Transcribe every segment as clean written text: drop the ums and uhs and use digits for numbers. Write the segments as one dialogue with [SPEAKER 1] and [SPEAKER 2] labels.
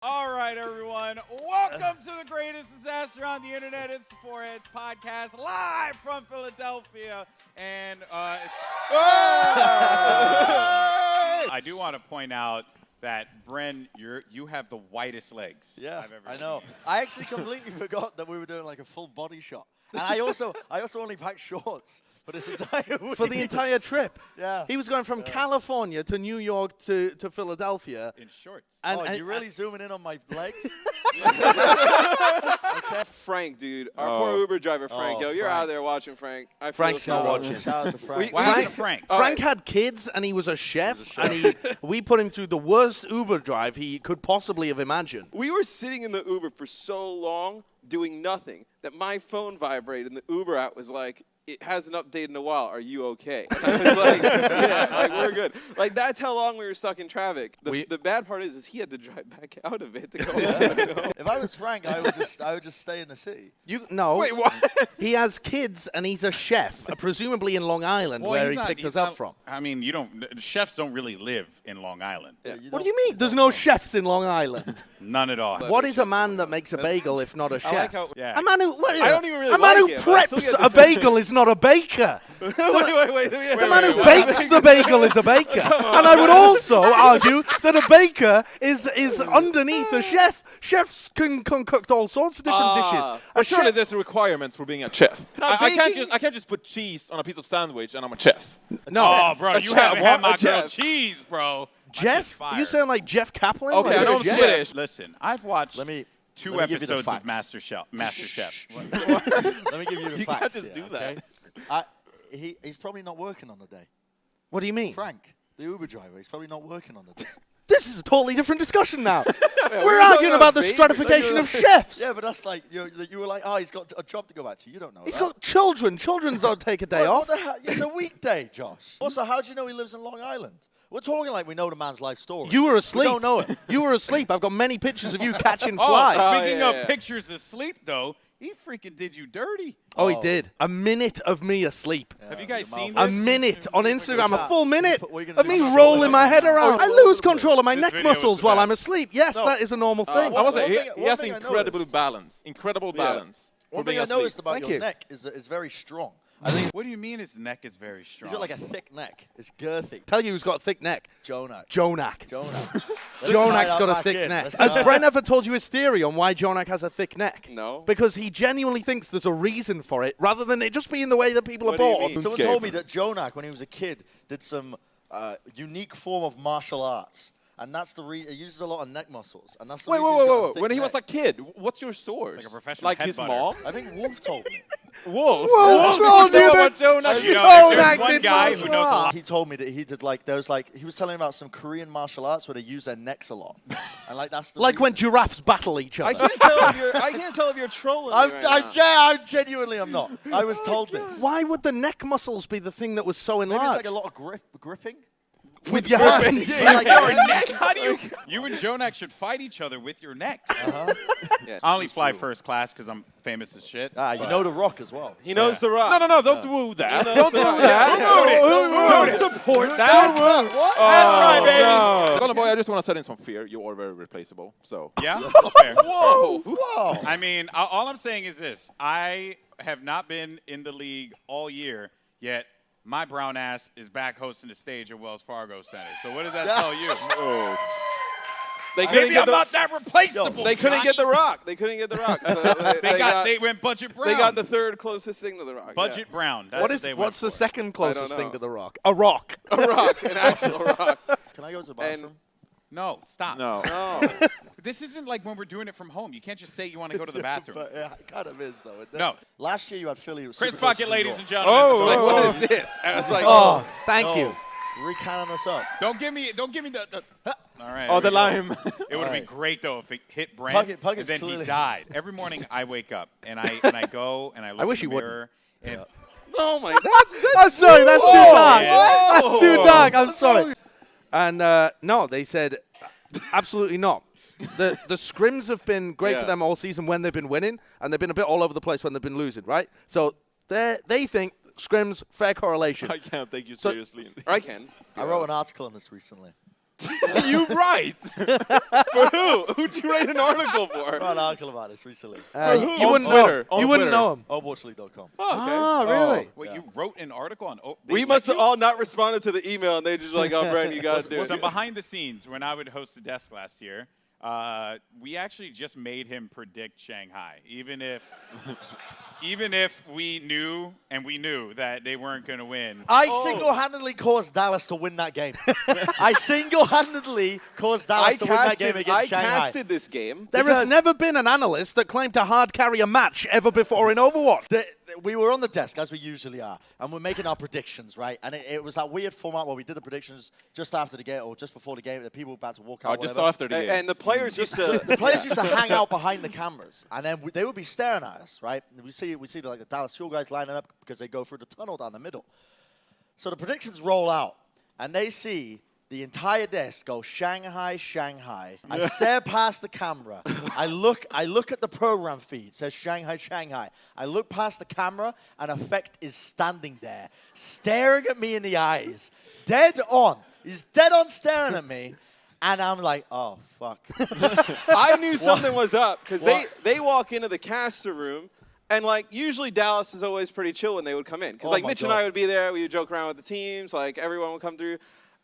[SPEAKER 1] All right, everyone. Welcome to the greatest disaster on the internet. It's the Foreheads Podcast, live from Philadelphia. And I do want to point out that, Bren, you have the whitest legs I've ever seen.
[SPEAKER 2] Know. I actually completely forgot that we were doing like a full body shot. And I also only packed shorts for this entire week.
[SPEAKER 3] For the entire trip.
[SPEAKER 2] Yeah.
[SPEAKER 3] He was going from California to New York to Philadelphia.
[SPEAKER 1] In shorts.
[SPEAKER 2] And you're really zooming in on my legs?
[SPEAKER 4] Okay. Frank, dude. Our poor Uber driver, Frank. You're out there watching Frank.
[SPEAKER 3] Frank's not watching.
[SPEAKER 2] Shout out to Frank.
[SPEAKER 1] What happened to Frank?
[SPEAKER 3] Frank had kids, and he was a chef, and we put him through the worst Uber drive he could possibly have imagined.
[SPEAKER 4] We were sitting in the Uber for so long doing nothing that my phone vibrated and the Uber app was like, it hasn't updated in a while. Are you okay? And I was like, yeah, like we're good. Like that's how long we were stuck in traffic. The bad part is he had to drive back out of it to go home.
[SPEAKER 2] If I was Frank, I would just stay in the city.
[SPEAKER 3] No.
[SPEAKER 4] Wait, what?
[SPEAKER 3] He has kids, and he's a chef, presumably in Long Island, where he picked us up from.
[SPEAKER 1] I mean, chefs don't really live in Long Island.
[SPEAKER 4] Yeah.
[SPEAKER 3] What do you mean? There's no chefs in Long Island.
[SPEAKER 1] None at all.
[SPEAKER 3] What is a man that makes a bagel if not a chef?
[SPEAKER 1] Yeah.
[SPEAKER 3] A man who
[SPEAKER 4] I don't even really
[SPEAKER 3] a man who
[SPEAKER 4] like it, but I still
[SPEAKER 3] preps
[SPEAKER 4] get
[SPEAKER 3] a
[SPEAKER 4] the
[SPEAKER 3] bagel is not a baker.
[SPEAKER 4] wait.
[SPEAKER 3] The man who bakes the bagel is a baker. And I would also argue that a baker is underneath a chef. Chefs can concoct all sorts of different dishes.
[SPEAKER 5] But surely there's requirements for being a chef. I can't just put cheese on a piece of sandwich and I'm a chef.
[SPEAKER 3] No.
[SPEAKER 1] Oh, bro, you haven't had my grilled cheese, bro.
[SPEAKER 3] Jeff? You sound like Jeff Kaplan?
[SPEAKER 5] Okay, I know I'm Swedish.
[SPEAKER 1] Listen, I've watched two
[SPEAKER 2] let me give you the
[SPEAKER 1] episodes of
[SPEAKER 2] facts.
[SPEAKER 1] MasterChef.
[SPEAKER 2] Let me give you the
[SPEAKER 5] You
[SPEAKER 2] facts.
[SPEAKER 5] can't just do that.
[SPEAKER 2] Okay? He's probably not working on the day.
[SPEAKER 3] What do you mean?
[SPEAKER 2] Frank, the Uber driver, he's probably not working on the day.
[SPEAKER 3] This is a totally different discussion now. We're arguing about the stratification of chefs.
[SPEAKER 2] Yeah, but that's like, you were like, he's got a job to go back to. You don't know
[SPEAKER 3] He's
[SPEAKER 2] that.
[SPEAKER 3] got children. Children don't take a day off.
[SPEAKER 2] What the hell? It's a weekday, Josh. Also, how do you know he lives in Long Island? We're talking like we know the man's life story.
[SPEAKER 3] You were asleep.
[SPEAKER 2] We don't know it.
[SPEAKER 3] You were asleep. I've got many pictures of you catching flies.
[SPEAKER 1] Speaking of pictures of sleep, though, he freaking did you dirty.
[SPEAKER 3] Oh, he did. A minute of me asleep.
[SPEAKER 1] Have you guys seen
[SPEAKER 3] A
[SPEAKER 1] this?
[SPEAKER 3] minute on Instagram, a full minute
[SPEAKER 2] What are you gonna
[SPEAKER 3] of
[SPEAKER 2] do?
[SPEAKER 3] me rolling my head around. I lose control of my
[SPEAKER 1] This
[SPEAKER 3] neck
[SPEAKER 1] video is
[SPEAKER 3] muscles
[SPEAKER 1] the
[SPEAKER 3] while
[SPEAKER 1] best.
[SPEAKER 3] I'm asleep. Yes, that is a normal thing.
[SPEAKER 5] I must
[SPEAKER 2] One
[SPEAKER 5] say,
[SPEAKER 2] thing-
[SPEAKER 5] he
[SPEAKER 2] one
[SPEAKER 5] has
[SPEAKER 2] thing I
[SPEAKER 5] incredible
[SPEAKER 2] noticed-
[SPEAKER 5] balance. Incredible balance.
[SPEAKER 2] One
[SPEAKER 5] for
[SPEAKER 2] thing
[SPEAKER 5] being
[SPEAKER 2] I
[SPEAKER 5] asleep.
[SPEAKER 2] noticed about
[SPEAKER 3] Thank
[SPEAKER 2] your
[SPEAKER 3] you.
[SPEAKER 2] neck is that it's very strong. I think
[SPEAKER 1] What do you mean his neck is very strong?
[SPEAKER 2] he's got like a thick neck. It's girthy.
[SPEAKER 3] Tell you who's got a thick neck.
[SPEAKER 2] Jonak.
[SPEAKER 3] Jonak.
[SPEAKER 2] Jonak.
[SPEAKER 3] Jonak's got a thick neck. Has Brent ever told you his theory on why Jonak has a thick neck?
[SPEAKER 4] No.
[SPEAKER 3] Because he genuinely thinks there's a reason for it, rather than it just being the way that people are
[SPEAKER 4] What do you
[SPEAKER 3] born.
[SPEAKER 4] mean?
[SPEAKER 2] Someone told me that Jonak, when he was a kid, did some unique form of martial arts. And that's the reason. He uses a lot of neck muscles. And that's the reason he's got a thick
[SPEAKER 5] When he
[SPEAKER 2] neck.
[SPEAKER 5] was a kid, what's your source?
[SPEAKER 1] like a professional
[SPEAKER 5] Like his
[SPEAKER 1] headbutter.
[SPEAKER 5] mom?
[SPEAKER 2] I think Wolf told me.
[SPEAKER 5] Wolf.
[SPEAKER 3] Wolf told you that-
[SPEAKER 5] Jonas.
[SPEAKER 1] You know,
[SPEAKER 3] Oh,
[SPEAKER 1] if
[SPEAKER 3] that
[SPEAKER 1] there's one
[SPEAKER 3] did
[SPEAKER 1] guy
[SPEAKER 3] not
[SPEAKER 1] who knows a lot.
[SPEAKER 2] He told me that he did like, there was like, he was telling me about some Korean martial arts where they use their necks a lot. And like, that's the
[SPEAKER 3] Like when
[SPEAKER 2] reason.
[SPEAKER 3] giraffes battle each
[SPEAKER 4] I
[SPEAKER 3] other.
[SPEAKER 4] can't tell if you're trolling me right now.
[SPEAKER 2] I'm genuinely, I'm not. I was told this.
[SPEAKER 3] Why would the neck muscles be the thing that was so
[SPEAKER 2] Maybe it's
[SPEAKER 3] enlarged?
[SPEAKER 2] like a lot of gripping.
[SPEAKER 3] With your hands.
[SPEAKER 2] Yeah, like your
[SPEAKER 1] neck? How do you? You and Jonak should fight each other with your necks.
[SPEAKER 4] Yeah,
[SPEAKER 1] I only fly first class because I'm famous as shit.
[SPEAKER 2] You know The Rock as well.
[SPEAKER 4] He knows the rock.
[SPEAKER 5] No, don't do that.
[SPEAKER 4] Don't do that. Don't support that.
[SPEAKER 2] What?
[SPEAKER 1] That's right, baby.
[SPEAKER 5] No. Golden Boy, I just want to set in some fear. You are very replaceable. So.
[SPEAKER 1] Yeah. Fair.
[SPEAKER 2] Whoa.
[SPEAKER 1] I mean, all I'm saying is this: I have not been in the league all year yet. My brown ass is back hosting the stage at Wells Fargo Center. So what does that tell you?
[SPEAKER 4] They couldn't
[SPEAKER 1] Maybe
[SPEAKER 4] get
[SPEAKER 1] I'm
[SPEAKER 4] the.
[SPEAKER 1] not that replaceable.
[SPEAKER 4] They couldn't get the rock. They couldn't get the rock. So
[SPEAKER 1] They went budget brown.
[SPEAKER 4] They got the third closest thing to the rock.
[SPEAKER 1] budget brown. That's they went
[SPEAKER 3] What's the
[SPEAKER 1] for.
[SPEAKER 3] second closest
[SPEAKER 4] know.
[SPEAKER 3] thing to the rock? A rock.
[SPEAKER 4] Yeah. A rock, an actual rock.
[SPEAKER 2] Can I go to the bathroom?
[SPEAKER 1] No, stop.
[SPEAKER 5] No.
[SPEAKER 4] No.
[SPEAKER 1] This isn't like when we're doing it from home. You can't just say you want to go to the bathroom.
[SPEAKER 2] But it kind of is, though. isn't it?
[SPEAKER 1] No.
[SPEAKER 2] Last year you had Philly. Was
[SPEAKER 1] Chris
[SPEAKER 2] super close to
[SPEAKER 1] Bucket,
[SPEAKER 2] New
[SPEAKER 1] ladies
[SPEAKER 2] York.
[SPEAKER 1] and gentlemen.
[SPEAKER 4] I was like, what is this? I was like,
[SPEAKER 3] Oh, thank you.
[SPEAKER 2] Recanning us up.
[SPEAKER 1] Don't give me the all right.
[SPEAKER 5] Oh,
[SPEAKER 1] here
[SPEAKER 5] the
[SPEAKER 1] we go.
[SPEAKER 5] lime.
[SPEAKER 1] It would have been great though if it hit Brent
[SPEAKER 2] Puckett
[SPEAKER 1] and then he
[SPEAKER 2] clearly-
[SPEAKER 1] died. Every morning I wake up and I go and I look
[SPEAKER 3] I wish
[SPEAKER 1] in the
[SPEAKER 3] he wouldn't.
[SPEAKER 1] mirror and
[SPEAKER 4] oh my, that's
[SPEAKER 3] I'm sorry, that's too dark.
[SPEAKER 1] Yeah.
[SPEAKER 3] That's too dark. I'm sorry. And no, they said absolutely not. The scrims have been great for them all season when they've been winning, and they've been a bit all over the place when they've been losing, right? So they think scrims, fair correlation.
[SPEAKER 5] I can't take you
[SPEAKER 3] So-
[SPEAKER 5] seriously.
[SPEAKER 4] I can.
[SPEAKER 2] I wrote an article on this recently.
[SPEAKER 5] You write?
[SPEAKER 4] For who? Who'd you write an article for?
[SPEAKER 2] I wrote an article about this recently.
[SPEAKER 3] You
[SPEAKER 5] On
[SPEAKER 3] wouldn't
[SPEAKER 5] Twitter.
[SPEAKER 3] know.
[SPEAKER 5] On
[SPEAKER 3] You wouldn't
[SPEAKER 5] Twitter.
[SPEAKER 3] know him.
[SPEAKER 2] Overwatchleague.com.
[SPEAKER 3] Ah, really?
[SPEAKER 1] Wait, you wrote an article on?
[SPEAKER 4] We must have all not responded to the email, and they just like, oh, Brandon, you guys do
[SPEAKER 1] So
[SPEAKER 4] it.
[SPEAKER 1] behind the scenes, when I would host the desk last year, we actually just made him predict Shanghai, even if we knew that they weren't going to win.
[SPEAKER 2] I single-handedly caused Dallas to win that game. I single-handedly caused Dallas to win that game against Shanghai.
[SPEAKER 4] I casted this game.
[SPEAKER 3] There
[SPEAKER 2] Because-
[SPEAKER 3] has never been an analyst that claimed to hard carry a match ever before in Overwatch.
[SPEAKER 2] We were on the desk, as we usually are, and we're making our predictions, right? And it was that weird format where we did the predictions just after the game or just before the game. The people were about to walk out.
[SPEAKER 5] Just
[SPEAKER 2] whatever.
[SPEAKER 5] after the game.
[SPEAKER 4] And the players used to.
[SPEAKER 2] The players used to hang out behind the cameras, and then they would be staring at us, right? And we see the Dallas Fuel guys lining up because they go through the tunnel down the middle. So the predictions roll out, and they see the entire desk go Shanghai, Shanghai. I stare past the camera. I look at the program feed. It says Shanghai, Shanghai. I look past the camera, and Effect is standing there, staring at me in the eyes, dead on. He's dead on staring at me. And I'm like, oh, fuck.
[SPEAKER 4] I knew something was up because
[SPEAKER 2] What?
[SPEAKER 4] they walk into the caster room, and like usually Dallas is always pretty chill when they would come in because
[SPEAKER 2] Oh
[SPEAKER 4] like
[SPEAKER 2] my
[SPEAKER 4] Mitch and
[SPEAKER 2] God.
[SPEAKER 4] I would be there, we would joke around with the teams, like everyone would come through,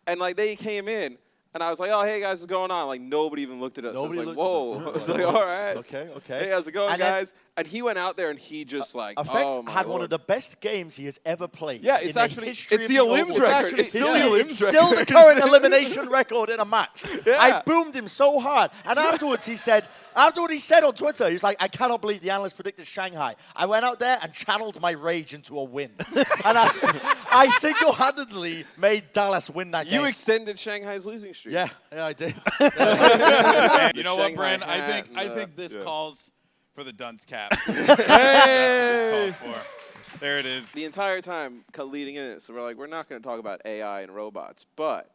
[SPEAKER 4] and like they came in, and I was like, oh hey guys, what's going on? Like nobody even looked at us.
[SPEAKER 2] Nobody
[SPEAKER 4] I was like,
[SPEAKER 2] looked at
[SPEAKER 4] whoa.
[SPEAKER 2] them.
[SPEAKER 4] I was like, all right.
[SPEAKER 2] Okay.
[SPEAKER 4] Hey, how's it going,
[SPEAKER 2] And then-
[SPEAKER 4] guys? And he went out there and he just like,
[SPEAKER 2] Effect
[SPEAKER 4] oh my
[SPEAKER 2] had
[SPEAKER 4] Lord.
[SPEAKER 2] one of the best games he has ever played.
[SPEAKER 5] Yeah,
[SPEAKER 2] in
[SPEAKER 5] it's
[SPEAKER 2] the
[SPEAKER 5] actually-
[SPEAKER 2] history
[SPEAKER 4] It's
[SPEAKER 2] of
[SPEAKER 4] the Elims
[SPEAKER 2] Overwatch.
[SPEAKER 4] record. It's
[SPEAKER 2] It's
[SPEAKER 4] still the
[SPEAKER 2] it's
[SPEAKER 4] Elims
[SPEAKER 2] still the
[SPEAKER 4] record.
[SPEAKER 2] current elimination record in a match.
[SPEAKER 4] Yeah.
[SPEAKER 2] I boomed him so hard, and afterwards he said on Twitter, he's like, I cannot believe the analyst predicted Shanghai. I went out there and channeled my rage into a win, and I single-handedly made Dallas win that game.
[SPEAKER 4] You extended Shanghai's losing streak.
[SPEAKER 2] Yeah, I did.
[SPEAKER 1] You know what,
[SPEAKER 4] Shanghai
[SPEAKER 1] Brent?
[SPEAKER 4] hat
[SPEAKER 1] I
[SPEAKER 4] and,
[SPEAKER 1] think this
[SPEAKER 4] yeah.
[SPEAKER 1] calls for the dunce cap. That's what this calls for. There it is.
[SPEAKER 4] The entire time leading in it, so we're like, we're not going to talk about AI and robots, but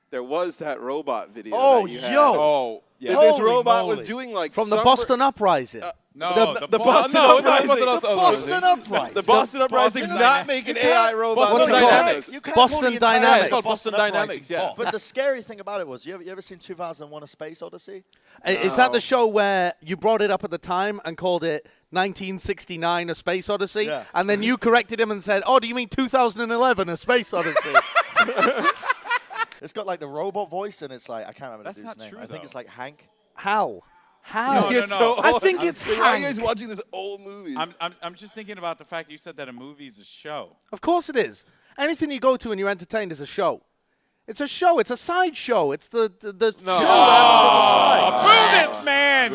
[SPEAKER 4] there was that robot video.
[SPEAKER 2] Oh,
[SPEAKER 4] that you had.
[SPEAKER 2] yo.
[SPEAKER 5] Oh,
[SPEAKER 4] That
[SPEAKER 5] yeah.
[SPEAKER 4] this
[SPEAKER 2] Holy
[SPEAKER 4] robot
[SPEAKER 2] moly.
[SPEAKER 4] was doing like
[SPEAKER 3] From the
[SPEAKER 4] some
[SPEAKER 3] Boston Uprising.
[SPEAKER 1] No,
[SPEAKER 4] the Boston
[SPEAKER 5] No,
[SPEAKER 4] Uprising.
[SPEAKER 5] not
[SPEAKER 2] Boston Uprising.
[SPEAKER 4] The Boston Uprising
[SPEAKER 1] Boston
[SPEAKER 4] not
[SPEAKER 1] Dyna-
[SPEAKER 4] making AI robots.
[SPEAKER 3] What's it
[SPEAKER 4] like
[SPEAKER 3] called?
[SPEAKER 4] demos.
[SPEAKER 2] You can't
[SPEAKER 3] Boston
[SPEAKER 2] pull the entire
[SPEAKER 3] Dynamics.
[SPEAKER 2] thing
[SPEAKER 5] It's called
[SPEAKER 2] off
[SPEAKER 5] Boston
[SPEAKER 2] Uprising.
[SPEAKER 5] Dynamics, yeah.
[SPEAKER 2] But the scary thing about it was, you ever seen 2001: A Space Odyssey?
[SPEAKER 3] Is that the show where you brought it up at the time and called it 1969: A Space Odyssey?
[SPEAKER 2] Yeah.
[SPEAKER 3] And then you corrected him and said, oh, do you mean 2011: A Space Odyssey?
[SPEAKER 2] It's got like the robot voice, and it's like, I can't remember
[SPEAKER 1] That's
[SPEAKER 2] the dude's
[SPEAKER 1] not
[SPEAKER 2] name.
[SPEAKER 1] true,
[SPEAKER 2] I think
[SPEAKER 1] though.
[SPEAKER 2] it's like Hank.
[SPEAKER 3] How? How?
[SPEAKER 1] No,
[SPEAKER 4] It's so
[SPEAKER 3] I
[SPEAKER 4] old.
[SPEAKER 3] think it's
[SPEAKER 4] Why are you guys
[SPEAKER 3] Hank.
[SPEAKER 4] watching this old movies?
[SPEAKER 1] I'm just thinking about the fact you said that a movie is a show.
[SPEAKER 3] Of course it is. Anything you go to and you're entertained is a show. It's a show. It's a sideshow. It's the show that happens on the side.
[SPEAKER 1] Boo this man!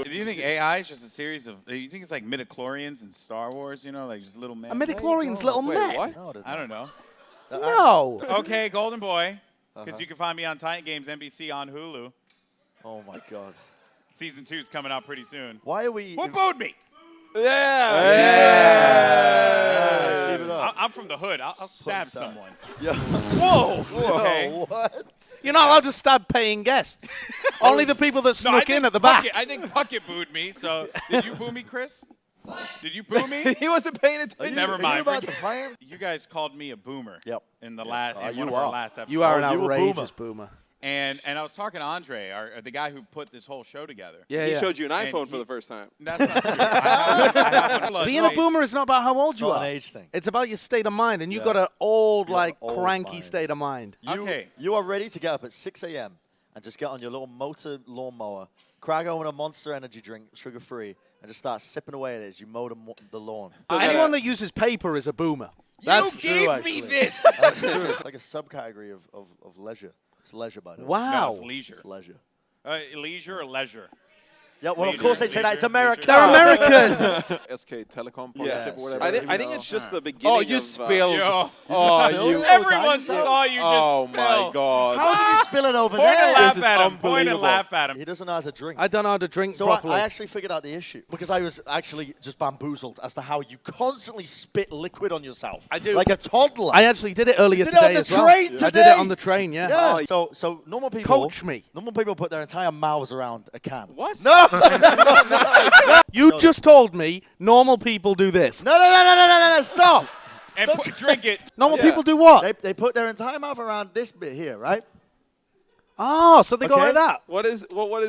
[SPEAKER 1] Do you think AI is just a series of? Do you think it's like midichlorians in Star Wars? You know, like just little men.
[SPEAKER 3] A midichlorian's little men.
[SPEAKER 5] what?
[SPEAKER 2] No,
[SPEAKER 1] I don't know.
[SPEAKER 3] No.
[SPEAKER 1] Okay, Golden Boy, because you can find me on Titan Games NBC on Hulu.
[SPEAKER 2] Oh my God.
[SPEAKER 1] Season 2 is coming out pretty soon.
[SPEAKER 2] Why are we?
[SPEAKER 1] Who booed me?
[SPEAKER 2] Yeah, keep it up.
[SPEAKER 1] I'm from the hood. I'll stab
[SPEAKER 2] down.
[SPEAKER 1] someone.
[SPEAKER 2] Yeah.
[SPEAKER 1] Whoa! Okay.
[SPEAKER 2] Oh, what?
[SPEAKER 3] You're not allowed to stab paying guests. Only the people that
[SPEAKER 1] No, I
[SPEAKER 3] snuck in
[SPEAKER 1] think
[SPEAKER 3] at the back.
[SPEAKER 1] I think Puckett booed me. So did you boo me, Chris? Did you boo me?
[SPEAKER 4] he wasn't paying
[SPEAKER 2] Are
[SPEAKER 4] attention.
[SPEAKER 2] you,
[SPEAKER 1] Never
[SPEAKER 2] are you
[SPEAKER 1] mind.
[SPEAKER 2] about to fire him?
[SPEAKER 1] You guys called me a boomer.
[SPEAKER 2] Yep.
[SPEAKER 1] In the last, in
[SPEAKER 2] you
[SPEAKER 1] one of our
[SPEAKER 2] are.
[SPEAKER 1] last episodes.
[SPEAKER 3] You are an
[SPEAKER 2] Oh, you a
[SPEAKER 3] outrageous boomer.
[SPEAKER 1] And I was talking to Andre, the guy who put this whole show together.
[SPEAKER 3] Yeah,
[SPEAKER 4] He
[SPEAKER 3] yeah.
[SPEAKER 4] showed you an
[SPEAKER 1] And
[SPEAKER 4] iPhone for
[SPEAKER 1] he-
[SPEAKER 4] the first time.
[SPEAKER 1] That's not true. I have one.
[SPEAKER 3] Being a boomer is not about how old
[SPEAKER 2] It's
[SPEAKER 3] you
[SPEAKER 2] not
[SPEAKER 3] are.
[SPEAKER 2] an age thing.
[SPEAKER 3] It's about your state of mind, and you
[SPEAKER 2] Yeah.
[SPEAKER 3] got an old,
[SPEAKER 2] You got an
[SPEAKER 3] like,
[SPEAKER 2] old
[SPEAKER 3] cranky
[SPEAKER 2] mind.
[SPEAKER 3] state of mind.
[SPEAKER 1] Okay.
[SPEAKER 2] You are ready to get up at 6 a.m. and just get on your little motor lawnmower, crack open a Monster Energy drink, sugar-free, and just start sipping away at it as you mow the lawn.
[SPEAKER 3] Anyone that uses paper is a boomer.
[SPEAKER 2] That's
[SPEAKER 1] you
[SPEAKER 2] true,
[SPEAKER 1] gave
[SPEAKER 2] actually.
[SPEAKER 1] me this.
[SPEAKER 2] That's true. It's like a subcategory of leisure. It's leisure, by the way.
[SPEAKER 3] Wow.
[SPEAKER 1] No, it's leisure.
[SPEAKER 2] It's leisure.
[SPEAKER 1] Leisure or leisure?
[SPEAKER 2] Yeah, well, of
[SPEAKER 1] Leisure,
[SPEAKER 2] course they say that. It's
[SPEAKER 1] leisure,
[SPEAKER 2] America.
[SPEAKER 3] They're Americans.
[SPEAKER 5] SK Telecom partnership
[SPEAKER 4] Yes.
[SPEAKER 5] or whatever.
[SPEAKER 4] I think it's just the beginning.
[SPEAKER 5] Oh, you
[SPEAKER 4] of,
[SPEAKER 5] spilled.
[SPEAKER 1] Yo.
[SPEAKER 5] Oh,
[SPEAKER 2] spilled
[SPEAKER 5] you.
[SPEAKER 2] it?
[SPEAKER 1] Everyone
[SPEAKER 2] dinosaur?
[SPEAKER 1] saw you just
[SPEAKER 5] Oh my
[SPEAKER 1] spill.
[SPEAKER 5] God.
[SPEAKER 2] How did you spill it over
[SPEAKER 1] Point and
[SPEAKER 2] there?
[SPEAKER 1] laugh
[SPEAKER 5] This is
[SPEAKER 1] at him. Point and
[SPEAKER 5] unbelievable.
[SPEAKER 1] laugh at him.
[SPEAKER 2] He doesn't know how to drink.
[SPEAKER 3] I don't know how to drink
[SPEAKER 2] So
[SPEAKER 3] properly.
[SPEAKER 2] I actually figured out the issue because I was actually just bamboozled as to how you constantly spit liquid on yourself.
[SPEAKER 3] I do.
[SPEAKER 2] Like a toddler.
[SPEAKER 3] I actually did it earlier
[SPEAKER 2] You did it on
[SPEAKER 3] today
[SPEAKER 2] the
[SPEAKER 3] as well.
[SPEAKER 2] train
[SPEAKER 3] I did
[SPEAKER 2] today?
[SPEAKER 3] it on the train, yeah.
[SPEAKER 2] yeah. So normal people.
[SPEAKER 3] Coach me.
[SPEAKER 2] Normal people put their entire mouths around a can.
[SPEAKER 4] What?
[SPEAKER 2] No.
[SPEAKER 3] You just told me normal people do this.
[SPEAKER 2] No, stop.
[SPEAKER 1] and drink it.
[SPEAKER 3] Normal people do what?
[SPEAKER 2] They put their entire mouth around this bit here, right?
[SPEAKER 3] Oh, so they go
[SPEAKER 2] Okay.
[SPEAKER 3] like that.
[SPEAKER 4] What is?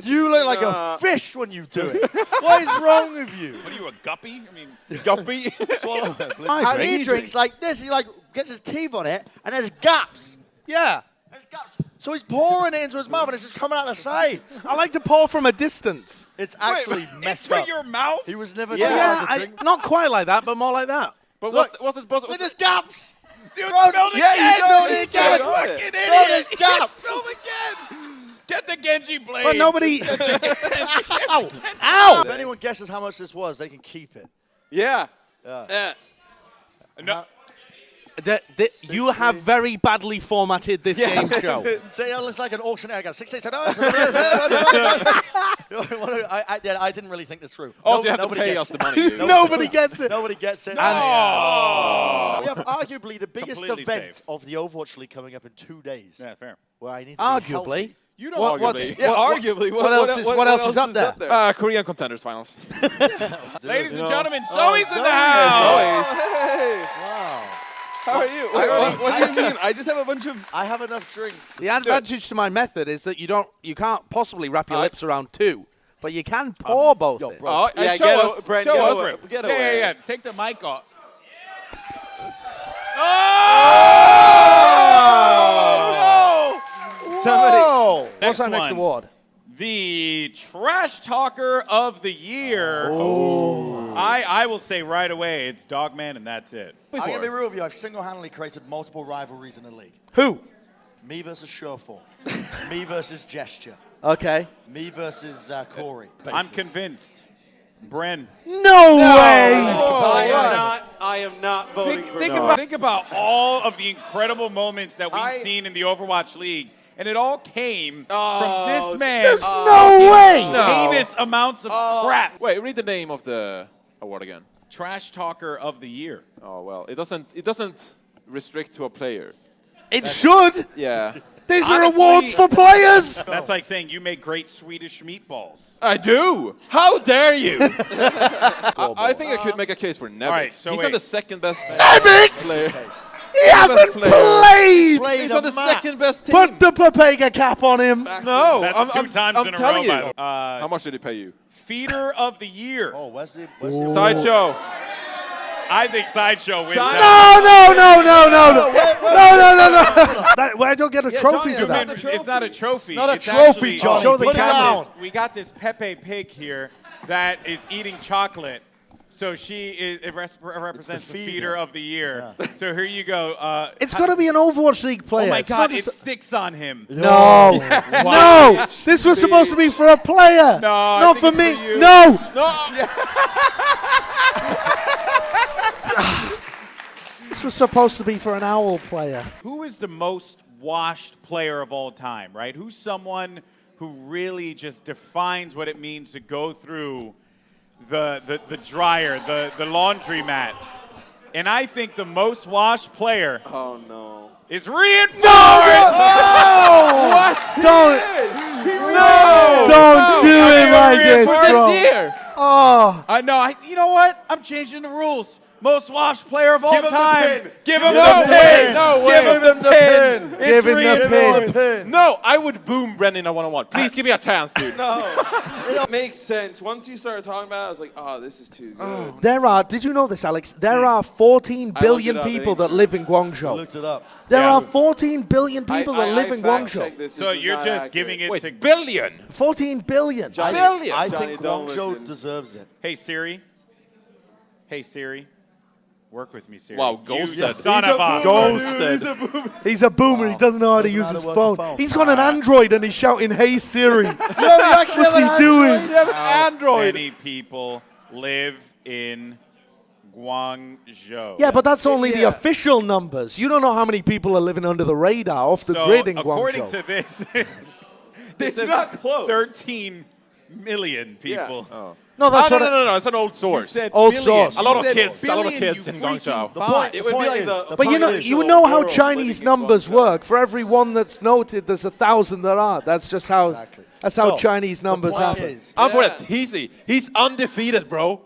[SPEAKER 2] You look like a fish when you do it. What is wrong with you?
[SPEAKER 1] What are you, a guppy? I mean,
[SPEAKER 5] Guppy.
[SPEAKER 2] Swallow it.
[SPEAKER 3] I
[SPEAKER 2] And he
[SPEAKER 3] drink.
[SPEAKER 2] drinks like this. He like gets his teeth on it, and there's gaps.
[SPEAKER 3] Yeah.
[SPEAKER 2] There's gaps. So he's pouring it into his mouth, and it's just coming out the sides.
[SPEAKER 3] I like to pour from a distance.
[SPEAKER 2] It's actually messed
[SPEAKER 1] into
[SPEAKER 2] up.
[SPEAKER 1] your mouth?
[SPEAKER 2] He was never
[SPEAKER 3] Yeah,
[SPEAKER 2] taught how to drink.
[SPEAKER 3] not quite like that, but more like that.
[SPEAKER 5] But
[SPEAKER 2] Look.
[SPEAKER 5] what's it supposed to?
[SPEAKER 2] Look, there's gaps.
[SPEAKER 1] Dude,
[SPEAKER 2] Bro,
[SPEAKER 1] spilled
[SPEAKER 2] yeah,
[SPEAKER 1] again.
[SPEAKER 2] you spilled it
[SPEAKER 1] You
[SPEAKER 2] again.
[SPEAKER 1] fucking
[SPEAKER 4] Bro,
[SPEAKER 1] idiot.
[SPEAKER 2] there's gaps.
[SPEAKER 1] Spilled again. Get the Genji blade.
[SPEAKER 3] But nobody.
[SPEAKER 2] Ow!
[SPEAKER 3] Ow!
[SPEAKER 2] If anyone guesses how much this was, they can keep it.
[SPEAKER 4] Yeah.
[SPEAKER 1] No.
[SPEAKER 3] You have very badly formatted this game show.
[SPEAKER 2] Say, it's like an auctioneer. I got 6 I didn't really think this through.
[SPEAKER 5] Also, you have to
[SPEAKER 2] Nobody
[SPEAKER 5] pay
[SPEAKER 2] gets
[SPEAKER 5] us
[SPEAKER 2] it.
[SPEAKER 5] the money. Dude.
[SPEAKER 3] Nobody gets it.
[SPEAKER 2] Nobody gets it.
[SPEAKER 1] Oh.
[SPEAKER 2] We have arguably the biggest
[SPEAKER 1] Completely
[SPEAKER 2] event
[SPEAKER 1] safe.
[SPEAKER 2] of the Overwatch League coming up in 2 days.
[SPEAKER 1] Yeah, fair.
[SPEAKER 2] Where I need to be
[SPEAKER 3] Arguably.
[SPEAKER 2] healthy.
[SPEAKER 1] You don't
[SPEAKER 3] What- what's-
[SPEAKER 1] arguably.
[SPEAKER 4] Yeah,
[SPEAKER 3] What-
[SPEAKER 4] arguably.
[SPEAKER 3] what else is up there?
[SPEAKER 5] Korean contenders finals.
[SPEAKER 1] Ladies and gentlemen,
[SPEAKER 2] Oh,
[SPEAKER 1] Zoe's in the
[SPEAKER 2] Zoe.
[SPEAKER 1] house.
[SPEAKER 4] Hey.
[SPEAKER 2] Wow.
[SPEAKER 4] How are you? What do you mean? I just have a bunch of.
[SPEAKER 2] I have enough drinks.
[SPEAKER 3] The advantage to my method is that you can't possibly wrap your lips around two, but you can pour both.
[SPEAKER 2] yo,
[SPEAKER 3] in.
[SPEAKER 2] bro.
[SPEAKER 5] Oh,
[SPEAKER 4] Yeah,
[SPEAKER 5] show
[SPEAKER 4] get
[SPEAKER 5] us.
[SPEAKER 4] Brent,
[SPEAKER 5] Show
[SPEAKER 4] get
[SPEAKER 5] us.
[SPEAKER 4] over it. Get
[SPEAKER 1] Yeah,
[SPEAKER 4] away.
[SPEAKER 1] yeah, yeah. Take the mic off.
[SPEAKER 2] Oh!
[SPEAKER 4] Somebody.
[SPEAKER 2] Whoa!
[SPEAKER 3] What's our next
[SPEAKER 1] one.
[SPEAKER 3] award?
[SPEAKER 1] The Trash Talker of the Year. Oh. I will say right away, it's Dogman, and that's it.
[SPEAKER 2] I'm going to be real with you. I've single-handedly created multiple rivalries in the league.
[SPEAKER 3] Who?
[SPEAKER 2] Me versus Sureform. Me versus Gesture.
[SPEAKER 3] Okay.
[SPEAKER 2] Me versus Corey.
[SPEAKER 1] I'm
[SPEAKER 2] Bases.
[SPEAKER 1] convinced. Bren.
[SPEAKER 3] No way!
[SPEAKER 4] I am not voting for
[SPEAKER 1] Think about all of the incredible moments that we've seen in the Overwatch League, and it all came from this man.
[SPEAKER 3] There's no way!
[SPEAKER 1] Heinous amounts of crap.
[SPEAKER 5] Wait, read the name of the award again.
[SPEAKER 1] Trash Talker of the Year.
[SPEAKER 5] Oh well, it doesn't restrict to a player.
[SPEAKER 3] It should.
[SPEAKER 5] Yeah.
[SPEAKER 3] These are
[SPEAKER 1] Honestly-
[SPEAKER 3] awards for players.
[SPEAKER 1] That's like saying you make great Swedish meatballs.
[SPEAKER 5] I do. How dare you? I think I could make a case for Nevix.
[SPEAKER 1] right, so
[SPEAKER 5] He's
[SPEAKER 1] wait.
[SPEAKER 5] on the second best
[SPEAKER 3] Nevix!
[SPEAKER 5] player.
[SPEAKER 3] He hasn't
[SPEAKER 5] player.
[SPEAKER 3] played.
[SPEAKER 5] He's on the second best team.
[SPEAKER 3] Put the Papega cap on him.
[SPEAKER 5] No,
[SPEAKER 1] That's
[SPEAKER 5] I'm,
[SPEAKER 1] two
[SPEAKER 5] I'm,
[SPEAKER 1] times
[SPEAKER 5] I'm
[SPEAKER 1] in a
[SPEAKER 5] telling
[SPEAKER 1] row,
[SPEAKER 5] you.
[SPEAKER 1] by the way.
[SPEAKER 5] How much did he pay you?
[SPEAKER 1] Feeder of the Year.
[SPEAKER 2] Oh, where's the
[SPEAKER 5] Sideshow.
[SPEAKER 1] I think Sideshow wins
[SPEAKER 3] No,
[SPEAKER 1] that.
[SPEAKER 3] I don't get a trophy for that.
[SPEAKER 1] It's not a trophy.
[SPEAKER 2] not a
[SPEAKER 1] It's
[SPEAKER 2] trophy,
[SPEAKER 1] actually-
[SPEAKER 2] Johnny.
[SPEAKER 3] Show the
[SPEAKER 2] Put it
[SPEAKER 3] cameras.
[SPEAKER 2] down.
[SPEAKER 1] We got this Pepe pig here that is eating chocolate. So it represents the
[SPEAKER 2] feeder.
[SPEAKER 1] feeder of the year. So here you go.
[SPEAKER 3] It's got to be an Overwatch League player.
[SPEAKER 1] oh my
[SPEAKER 3] It's
[SPEAKER 1] God!
[SPEAKER 3] not
[SPEAKER 1] It
[SPEAKER 3] just
[SPEAKER 1] sticks on him.
[SPEAKER 3] no, no. This was supposed to be for a player,
[SPEAKER 1] No, I
[SPEAKER 3] not for
[SPEAKER 1] think
[SPEAKER 3] me.
[SPEAKER 1] it's for you.
[SPEAKER 3] No. This was supposed to be for an owl player.
[SPEAKER 1] Who is the most washed player of all time? Right? Who's someone who really just defines what it means to go through the dryer, the laundry mat? And I think the most washed player
[SPEAKER 4] Oh no.
[SPEAKER 1] is Reinforced.
[SPEAKER 3] What? Don't do it like this, bro. Oh,
[SPEAKER 1] I know. You know what? I'm changing the rules. Most washed player of all
[SPEAKER 2] Give him the
[SPEAKER 1] time.
[SPEAKER 2] pin.
[SPEAKER 1] Give him
[SPEAKER 5] No
[SPEAKER 1] the
[SPEAKER 5] way.
[SPEAKER 1] pin.
[SPEAKER 5] No way.
[SPEAKER 1] Give him the pin.
[SPEAKER 3] give him the pin.
[SPEAKER 5] No, I would boom Brennan a one-on-one. Please give me a chance, dude.
[SPEAKER 4] It makes sense. Once you started talking about it, I was like, oh, this is too good.
[SPEAKER 3] Did you know this, Alex? There are 14
[SPEAKER 4] I
[SPEAKER 3] billion
[SPEAKER 4] looked it up,
[SPEAKER 3] people
[SPEAKER 4] it
[SPEAKER 3] that
[SPEAKER 4] ain't
[SPEAKER 3] live in Guangzhou.
[SPEAKER 2] Looked it up.
[SPEAKER 3] There
[SPEAKER 1] Yeah.
[SPEAKER 3] are 14 billion people that live in Guangzhou.
[SPEAKER 4] fact-checked this.
[SPEAKER 1] So
[SPEAKER 4] This is
[SPEAKER 1] you're
[SPEAKER 4] not
[SPEAKER 1] just
[SPEAKER 4] accurate.
[SPEAKER 1] giving it to.
[SPEAKER 5] Wait, billion.
[SPEAKER 3] 14 billion.
[SPEAKER 4] Johnny,
[SPEAKER 5] Billion.
[SPEAKER 2] I
[SPEAKER 4] Johnny,
[SPEAKER 2] think
[SPEAKER 4] don't
[SPEAKER 2] Guangzhou
[SPEAKER 4] listen.
[SPEAKER 2] deserves it.
[SPEAKER 1] Hey Siri. Hey Siri. Work with me, Siri.
[SPEAKER 5] Wow,
[SPEAKER 1] You
[SPEAKER 5] ghosted.
[SPEAKER 1] son of a.
[SPEAKER 5] Ghosted.
[SPEAKER 3] He's a boomer. He doesn't know how to
[SPEAKER 2] Doesn't
[SPEAKER 3] use
[SPEAKER 2] know
[SPEAKER 3] his
[SPEAKER 2] how to work
[SPEAKER 3] phone.
[SPEAKER 2] the phone.
[SPEAKER 3] He's got an Android and he's shouting, "Hey Siri."
[SPEAKER 2] What's
[SPEAKER 3] What's he doing?
[SPEAKER 5] Android.
[SPEAKER 1] Many people live in Guangzhou.
[SPEAKER 3] Yeah, but that's only the
[SPEAKER 4] Yeah.
[SPEAKER 3] official numbers. You don't know how many people are living under the radar, off the
[SPEAKER 1] So
[SPEAKER 3] grid in
[SPEAKER 1] according
[SPEAKER 3] Guangzhou.
[SPEAKER 1] to this,
[SPEAKER 4] It's not close.
[SPEAKER 1] 13 million people.
[SPEAKER 3] No, that's what.
[SPEAKER 5] No. It's an old source.
[SPEAKER 3] Old source.
[SPEAKER 5] A lot of
[SPEAKER 1] You said
[SPEAKER 5] kids. A lot of
[SPEAKER 1] billion,
[SPEAKER 5] kids
[SPEAKER 1] you
[SPEAKER 5] in
[SPEAKER 1] freaking
[SPEAKER 5] Guangzhou.
[SPEAKER 1] bot.
[SPEAKER 4] It would be like the.
[SPEAKER 3] But you know how Chinese numbers work. For every one that's noted, there's 1,000 that aren't. That's just how.
[SPEAKER 2] Exactly.
[SPEAKER 3] That's how
[SPEAKER 2] So,
[SPEAKER 3] Chinese numbers
[SPEAKER 2] the point
[SPEAKER 3] happen.
[SPEAKER 2] is,
[SPEAKER 5] I'm for it. Easy. He's undefeated, bro.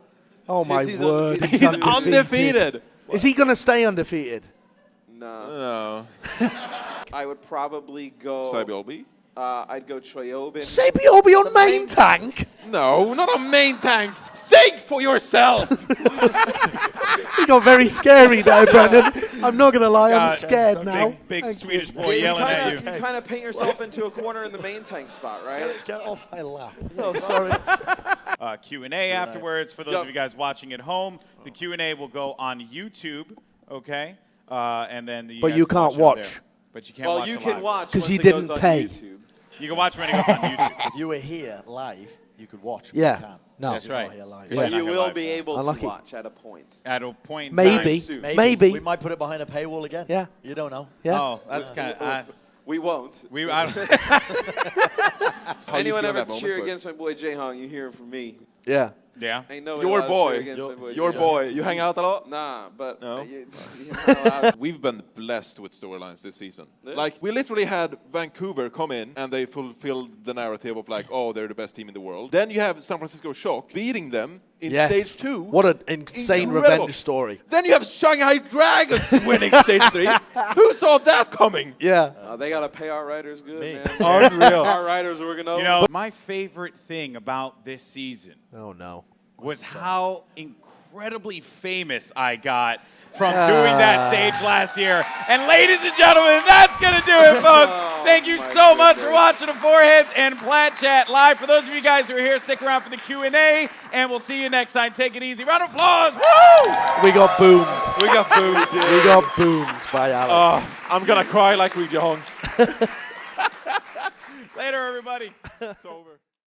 [SPEAKER 3] Oh my
[SPEAKER 4] He's
[SPEAKER 3] word!
[SPEAKER 4] undefeated.
[SPEAKER 5] He's undefeated.
[SPEAKER 4] player.
[SPEAKER 3] Is he going to stay undefeated?
[SPEAKER 4] No.
[SPEAKER 5] No.
[SPEAKER 4] I would probably go.
[SPEAKER 5] Sabi.
[SPEAKER 4] I'd go Choyobin.
[SPEAKER 3] Sabiobi on main tank?
[SPEAKER 5] No, not a main tank. Think for yourself.
[SPEAKER 3] He got very scary there, Brendan. I'm not going to lie, I'm scared now.
[SPEAKER 1] Big Swedish boy yelling at you.
[SPEAKER 4] You kind of paint yourself into a corner in the main tank spot, right?
[SPEAKER 2] Get off my lap.
[SPEAKER 3] Oh, sorry.
[SPEAKER 1] Q&A afterwards for those of you guys watching at home. The Q&A will go on YouTube, okay? And then
[SPEAKER 3] But
[SPEAKER 1] guys
[SPEAKER 3] you
[SPEAKER 1] can
[SPEAKER 3] can't
[SPEAKER 1] it out
[SPEAKER 3] watch.
[SPEAKER 1] there. But you can't
[SPEAKER 4] Well,
[SPEAKER 1] watch
[SPEAKER 4] you
[SPEAKER 1] it
[SPEAKER 4] can
[SPEAKER 1] live.
[SPEAKER 4] watch
[SPEAKER 3] 'Cause
[SPEAKER 4] once
[SPEAKER 3] you
[SPEAKER 4] it goes
[SPEAKER 3] didn't
[SPEAKER 4] on
[SPEAKER 3] pay.
[SPEAKER 4] YouTube.
[SPEAKER 1] You can watch when it goes on YouTube.
[SPEAKER 2] If you were here live, you could watch. but
[SPEAKER 3] Yeah.
[SPEAKER 2] You can't.
[SPEAKER 3] No.
[SPEAKER 1] That's
[SPEAKER 2] You're
[SPEAKER 1] right.
[SPEAKER 2] not here live.
[SPEAKER 3] Yeah.
[SPEAKER 4] But
[SPEAKER 1] Not
[SPEAKER 4] you
[SPEAKER 1] gonna
[SPEAKER 4] will
[SPEAKER 1] lie
[SPEAKER 4] be
[SPEAKER 1] for
[SPEAKER 4] able
[SPEAKER 3] Unlucky.
[SPEAKER 4] to watch at a point.
[SPEAKER 1] At a point in
[SPEAKER 3] Maybe.
[SPEAKER 1] time soon.
[SPEAKER 3] Maybe.
[SPEAKER 2] We might put it behind a paywall again.
[SPEAKER 3] Yeah.
[SPEAKER 2] You don't know.
[SPEAKER 3] Yeah.
[SPEAKER 1] Oh, that's kind of.
[SPEAKER 4] We won't. Anyone ever cheer against my boy Jaehong, you hear it from me.
[SPEAKER 3] Yeah.
[SPEAKER 1] Yeah.
[SPEAKER 4] Ain't no
[SPEAKER 5] Your boy. Your
[SPEAKER 4] Jaehong.
[SPEAKER 5] boy. You hang out a lot?
[SPEAKER 4] Nah, but
[SPEAKER 5] No.
[SPEAKER 4] you're not allowed.
[SPEAKER 5] We've been blessed with storylines this season.
[SPEAKER 4] Yeah.
[SPEAKER 5] Like, we literally had Vancouver come in and they fulfilled the narrative of like, oh, they're the best team in the world. Then you have San Francisco Shock beating them in
[SPEAKER 3] Yes.
[SPEAKER 5] stage 2.
[SPEAKER 3] What an insane
[SPEAKER 5] Incredible.
[SPEAKER 3] revenge story.
[SPEAKER 5] Then you have Shanghai Dragons winning stage 3. Who saw that coming?
[SPEAKER 3] Yeah.
[SPEAKER 4] They got to pay our writers good,
[SPEAKER 2] Me.
[SPEAKER 4] man.
[SPEAKER 5] Unreal.
[SPEAKER 4] Our writers are working over.
[SPEAKER 1] You know, my favorite thing about this season
[SPEAKER 3] Oh, no.
[SPEAKER 1] was how incredibly famous I got from doing that stage last year. And ladies and gentlemen, that's going to do it, folks. Thank you so much for watching the Foreheads and Plat Chat live. For those of you guys who are here, stick around for the Q&A, and we'll see you next time. Take it easy. Round of applause. Woo!
[SPEAKER 3] We got boomed.
[SPEAKER 5] We got booed.
[SPEAKER 3] We got boomed by Alex.
[SPEAKER 5] I'm gonna cry like we Jong.
[SPEAKER 1] Later, everybody.
[SPEAKER 5] It's over.